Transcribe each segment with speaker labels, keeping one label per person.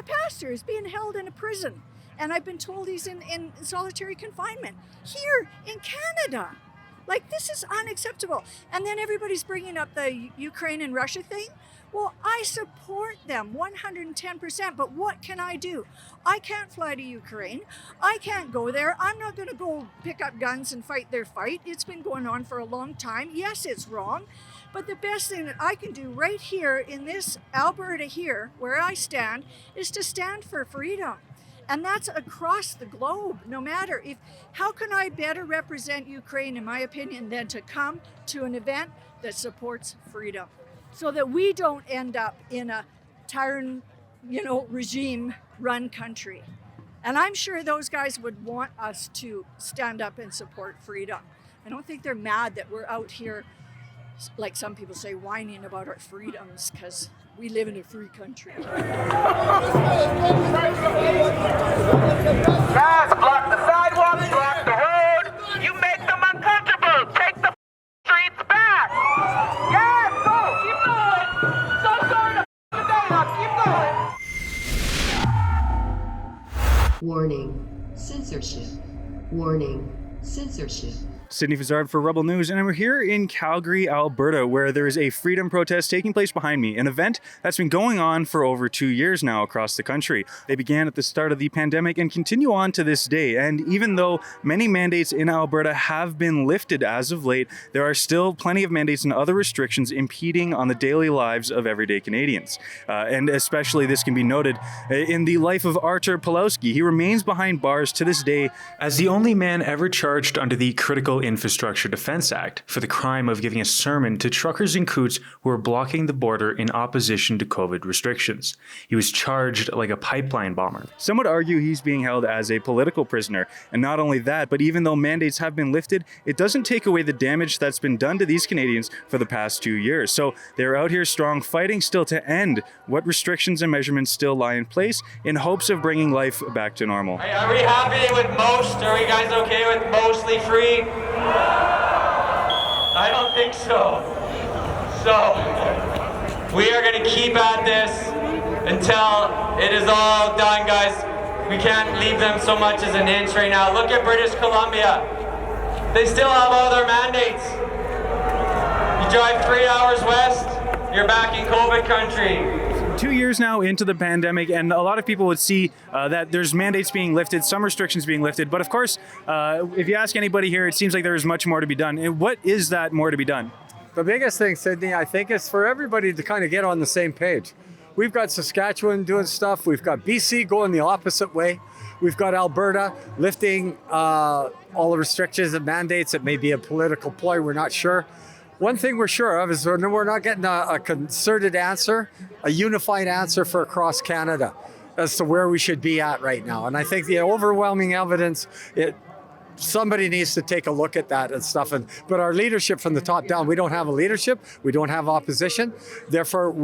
Speaker 1: A pastor is being held in a prison, and I've been told he's in solitary confinement here in Canada. Like, this is unacceptable. And then everybody's bringing up the Ukraine and Russia thing. Well, I support them 110%, but what can I do? I can't fly to Ukraine. I can't go there. I'm not going to go pick up guns and fight their fight. It's been going on for a long time. Yes, it's wrong. But the best thing that I can do right here in this Alberta here, where I stand, is to stand for freedom. And that's across the globe, no matter if, how can I better represent Ukraine, in my opinion, than to come to an event that supports freedom so that we don't end up in a tyrant, regime-run country. And I'm sure those guys would want us to stand up and support freedom. I don't think they're mad that we're out here, like some people say, whining about our freedoms, because we live in a free country.
Speaker 2: Guys, block the sidewalks, block the road. You make them uncomfortable. Take the streets back. Yeah, go. Keep going. So sorry to the day now. Keep going.
Speaker 3: Warning. Censorship. Warning. Censorship.
Speaker 4: Sydney Fizzard for Rebel News, and we're here in Calgary, Alberta, where there is a freedom protest taking place behind me, an event that's been going on for over 2 years now across the country. They began at the start of the pandemic and continue on to this day, and even though many mandates in Alberta have been lifted as of late, there are still plenty of mandates and other restrictions impeding on the daily lives of everyday Canadians. And especially this can be noted in the life of Artur Pawlowski. He remains behind bars to this day as the only man ever charged under the Critical Infrastructure Defense Act for the crime of giving a sermon to truckers and coots who were blocking the border in opposition to COVID restrictions. He was charged like a pipeline bomber. Some would argue he's being held as a political prisoner. And not only that, but even though mandates have been lifted, it doesn't take away the damage that's been done to these Canadians for the past 2 years. So they're out here strong, fighting still to end what restrictions and measurements still lie in place in hopes of bringing life back to normal.
Speaker 2: Are we happy with most? Are we guys okay with mostly free? I don't think so. So, we are going to keep at this until it is all done, guys. We can't leave them so much as an inch right now. Look at British Columbia. They still have all their mandates. You drive 3 hours west, you're back in COVID country.
Speaker 4: 2 years now into the pandemic, and a lot of people would see that there's mandates being lifted, some restrictions being lifted, but of course, if you ask anybody here, it seems like there is much more to be done. And what is that more to be done?
Speaker 5: The biggest thing, Sydney, I think, is for everybody to kind of get on the same page. We've got Saskatchewan doing stuff. We've got BC going the opposite way. We've got Alberta lifting all the restrictions and mandates. It may be a political ploy, we're not sure. One thing we're sure of is we're not getting a concerted answer, a unified answer for across Canada as to where we should be at right now. And I think the overwhelming evidence, somebody needs to take a look at that and stuff. But our leadership from the top down, we don't have a leadership, we don't have opposition. Therefore,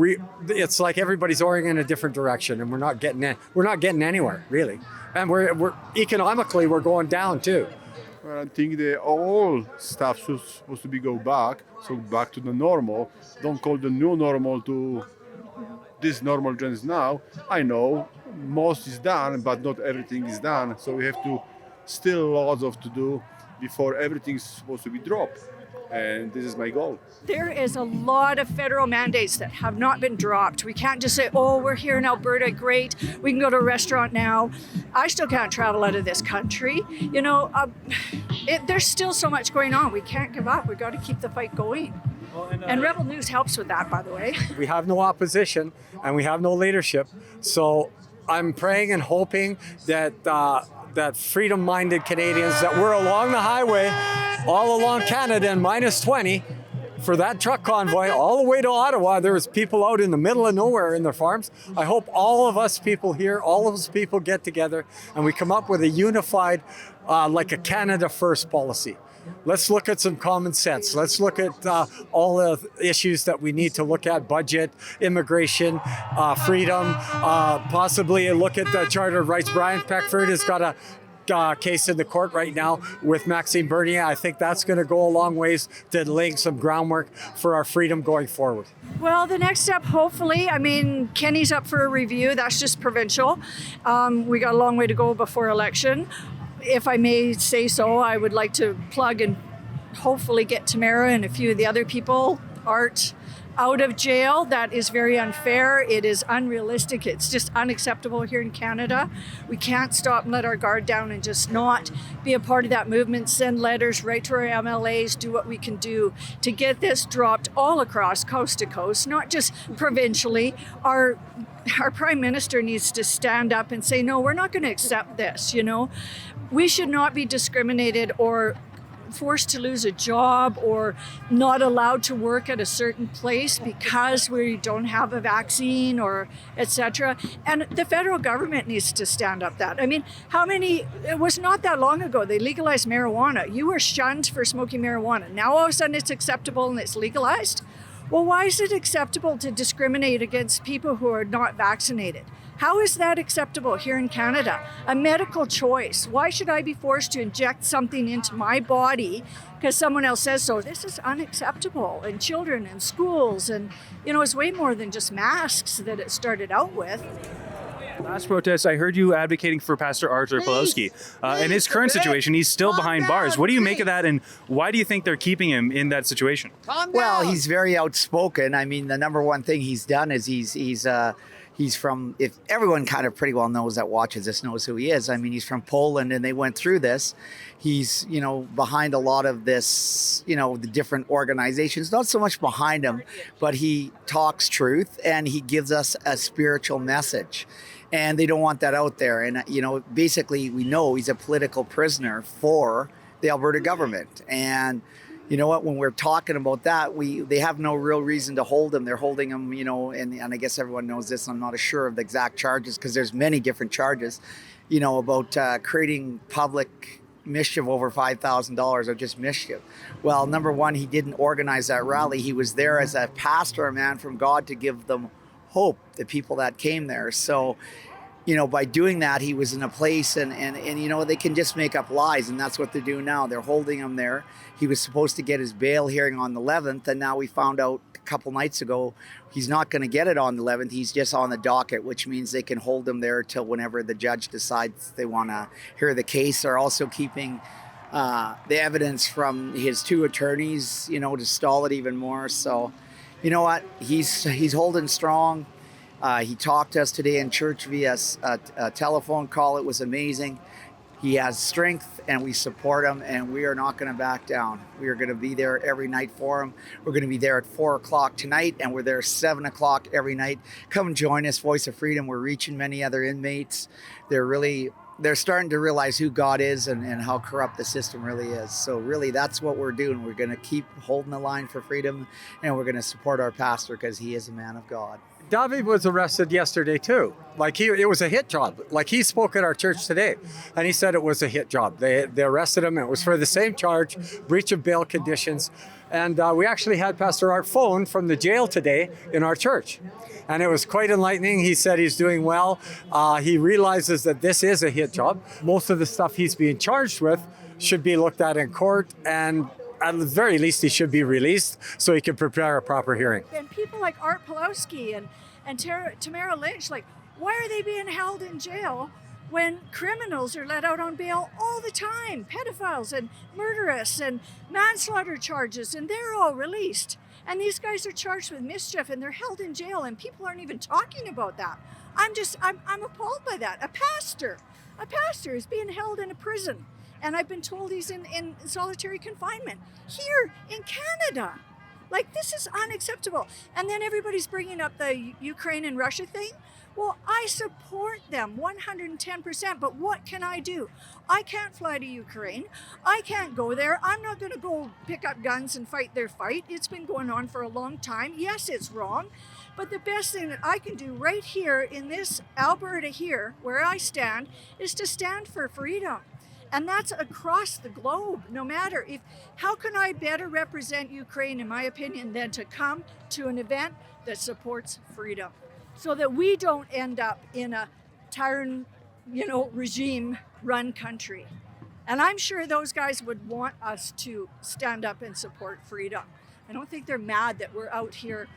Speaker 5: it's like everybody's oaring in a different direction, and we're not getting anywhere really. And we're economically, we're going down too.
Speaker 6: Well, I think that all stuff is supposed to be go back, so back to the normal. Don't call the new normal to this normal trends now. I know most is done, but not everything is done. So we have to still lots of to do before everything's supposed to be dropped. And this is my goal.
Speaker 1: There is a lot of federal mandates that have not been dropped. We can't just say, oh, we're here in Alberta, great, we can go to a restaurant now. I still can't travel out of this country. There's still so much going on. We can't give up. We've got to keep the fight going. And Rebel News helps with that, by the way.
Speaker 5: We have no opposition and we have no leadership. So I'm praying and hoping that that freedom-minded Canadians that were along the highway, all along Canada in -20, for that truck convoy all the way to Ottawa. There was people out in the middle of nowhere in their farms. I hope all of us people here, all of us people get together and we come up with a unified, like a Canada First policy. Let's look at some common sense. Let's look at all the issues that we need to look at: budget, immigration, freedom, possibly look at the Charter of Rights. Brian Peckford has got case in the court right now with Maxime Bernier. I think that's going to go a long ways to laying some groundwork for our freedom going forward.
Speaker 1: Well, the next step, hopefully, I mean, Kenny's up for a review. That's just provincial. We got a long way to go before election. If I may say so, I would like to plug and hopefully get Tamara and a few of the other people, Art, out of jail. That is very unfair. It is unrealistic. It's just unacceptable here in Canada. We can't stop and let our guard down and just not be a part of that movement, send letters right to our MLAs, do what we can do to get this dropped all across coast to coast, not just provincially. Our Prime Minister needs to stand up and say, no, we're not going to accept this, you know. We should not be discriminated or forced to lose a job or not allowed to work at a certain place because we don't have a vaccine or etc. And the federal government needs to stand up that. I mean, it was not that long ago they legalized marijuana. You were shunned for smoking marijuana. Now all of a sudden it's acceptable and it's legalized. Well, why is it acceptable to discriminate against people who are not vaccinated? How is that acceptable here in Canada? A medical choice. Why should I be forced to inject something into my body because someone else says so? This is unacceptable. And children and schools, and you know, it's way more than just masks that it started out with.
Speaker 4: Last protest, I heard you advocating for Pastor Artur Pawlowski. In his current situation, he's still behind bars. What do you make of that, and why do you think they're keeping him in that situation?
Speaker 7: Well, he's very outspoken. I mean, the number one thing he's done is he's from, if everyone kind of pretty well knows that watches this knows who he is. I mean, he's from Poland and they went through this. He's, you know, behind a lot of this, you know, the different organizations, not so much behind him, but he talks truth and he gives us a spiritual message. And they don't want that out there. And, you know, basically we know he's a political prisoner for the Alberta government. And you know what, when we're talking about that, they have no real reason to hold him. They're holding him, you know, and I guess everyone knows this. I'm not sure of the exact charges because there's many different charges, you know, about creating public mischief over $5,000 or just mischief. Well, number one, he didn't organize that rally. He was there as a pastor, a man from God, to give them hope, the people that came there. So, you know, by doing that, he was in a place and you know, they can just make up lies. And that's what they're doing now. They're holding him there. He was supposed to get his bail hearing on the 11th. And now we found out a couple nights ago, he's not going to get it on the 11th. He's just on the docket, which means they can hold him there till whenever the judge decides they want to hear the case. They're also keeping the evidence from his two attorneys, you know, to stall it even more. So, you know what? He's holding strong. He talked to us today in church via a telephone call. It was amazing. He has strength and we support him and we are not going to back down. We are going to be there every night for him. We're going to be there at 4:00 tonight and we're there 7:00 every night. Come join us, Voice of Freedom. We're reaching many other inmates. They're starting to realize who God is and how corrupt the system really is. So really that's what we're doing. We're going to keep holding the line for freedom and we're going to support our pastor because he is a man of God.
Speaker 5: David was arrested yesterday too. Like it was a hit job. Like he spoke at our church today and he said it was a hit job. They arrested him. It was for the same charge, breach of bail conditions. And we actually had Pastor Art phone from the jail today in our church. And it was quite enlightening. He said he's doing well. He realizes that this is a hit job. Most of the stuff he's being charged with should be looked at in court, and at the very least he should be released so he can prepare a proper hearing.
Speaker 1: And people like Art Pawlowski and Tamara Lynch, like, why are they being held in jail when criminals are let out on bail all the time? Pedophiles and murderous and manslaughter charges, and they're all released. And these guys are charged with mischief and they're held in jail and people aren't even talking about that. I'm appalled by that. A pastor is being held in a prison. And I've been told he's in solitary confinement here in Canada. Like, this is unacceptable. And then everybody's bringing up the Ukraine and Russia thing. Well, I support them 110%, but what can I do? I can't fly to Ukraine. I can't go there. I'm not going to go pick up guns and fight their fight. It's been going on for a long time. Yes, it's wrong. But the best thing that I can do right here in this Alberta here, where I stand, is to stand for freedom. And that's across the globe, no matter how can I better represent Ukraine, in my opinion, than to come to an event that supports freedom so that we don't end up in a regime run country. And I'm sure those guys would want us to stand up and support freedom. I don't think they're mad that we're out here,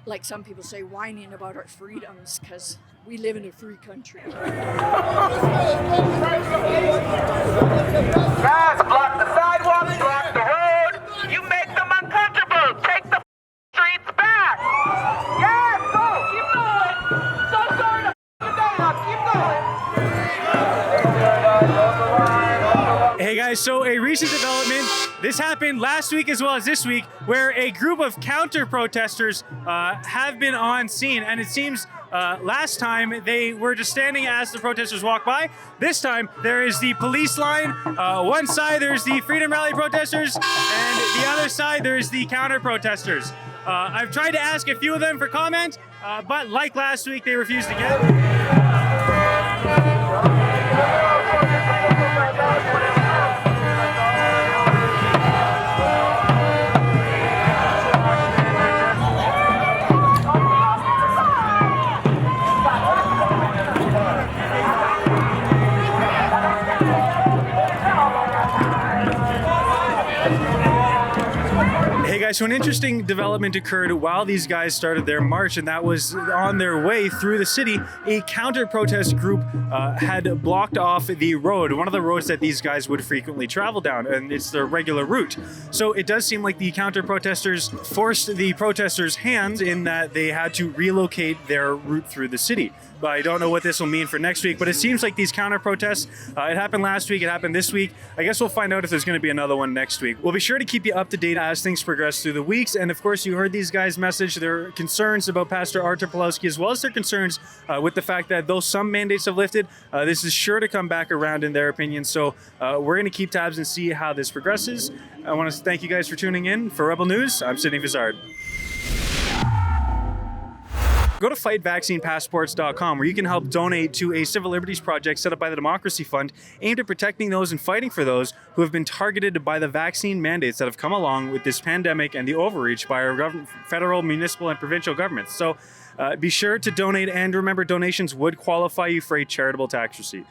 Speaker 1: like some people say, whining about our freedoms because we live in a free country.
Speaker 8: Guys, block the sidewalks, block the road. You make them untouchable. Take the streets back. Yes, go. Keep going. So sorry to the day up. Keep going.
Speaker 4: Hey guys, so a recent development, this happened last week as well as this week, where a group of counter-protesters have been on scene, and it seems last time they were just standing as the protesters walked by. This time there is the police line. One side there's the Freedom Rally protesters, and the other side there's the counter-protesters. I've tried to ask a few of them for comment, but like last week, they refused to get it. So an interesting development occurred while these guys started their march, and that was on their way through the city. A counter-protest group had blocked off the road, one of the roads that these guys would frequently travel down, and it's their regular route. So it does seem like the counter-protesters forced the protesters' hands in that they had to relocate their route through the city. But I don't know what this will mean for next week, but it seems like these counter-protests, it happened last week, it happened this week. I guess we'll find out if there's going to be another one next week. We'll be sure to keep you up to date as things progress through the weeks. And of course, you heard these guys message their concerns about Pastor Artur Pawlowski, as well as their concerns with the fact that though some mandates have lifted, this is sure to come back around in their opinion. So we're going to keep tabs and see how this progresses. I want to thank you guys for tuning in. For Rebel News, I'm Sidney Fizzard. Go to fightvaccinepassports.com where you can help donate to a civil liberties project set up by the Democracy Fund aimed at protecting those and fighting for those who have been targeted by the vaccine mandates that have come along with this pandemic and the overreach by our federal, municipal, and provincial governments. So be sure to donate, and remember, donations would qualify you for a charitable tax receipt.